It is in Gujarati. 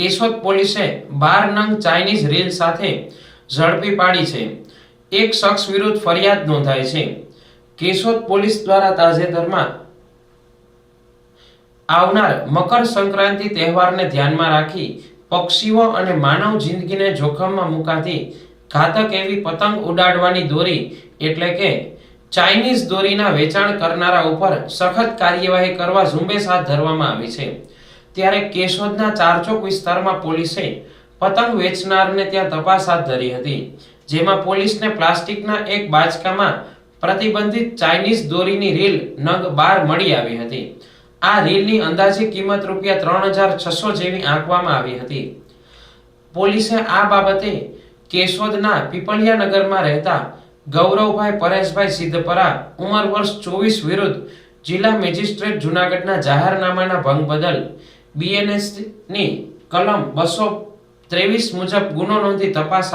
કેશોદ પોલીસે 12 નંગ ચાઇનીઝ રીલ સાથે ઝડપી પાડી છે। એક શખ્સ વિરુદ્ધ ફરિયાદ નોંધાઈ છે। કેશોદ પોલીસ દ્વારા તાજેતરમાં આવનાર મકર સંક્રાંતિ તહેવારને ધ્યાનમાં રાખી પક્ષીઓ અને માનવ જિંદગીને જોખમમાં મુકાતી ઘાતક એવી પતંગ ઉડાડવાની દોરી એટલે કે ચાઇનીઝ દોરીના વેચાણ કરનારા ઉપર સખત કાર્યવાહી કરવા ઝુંબેશ હાથ ધરવામાં આવી છે। ત્યારે કેશોદના ચારચોક વિસ્તારમાં પોલીસે પતંગ વેચનારને ત્યાં તપાસ હાથ ધરી હતી, જેમાં પોલીસને પ્લાસ્ટિકના એક બાચકામાં પ્રતિબંધિત ચાઇનીઝ દોરીની રીલ નંગ 12 મળી આવી હતી। આ રીલની અંદાજે કિંમત ₹3600 જેવી આંકવામાં આવી હતી। પોલીસે આ બાબતે કેશોદના પીપળિયા નગરમાં રહેતા ગૌરવભાઈ પરેશભાઈ સિદ્ધપરા ઉંમર વર્ષ 24 વિરુદ્ધ જિલ્લા મેજિસ્ટ્રેટ જૂનાગઢના જાહેરનામાના ભંગ બદલ BNS ની કલમ 223 મુજબ ગુનો નોંધી તપાસ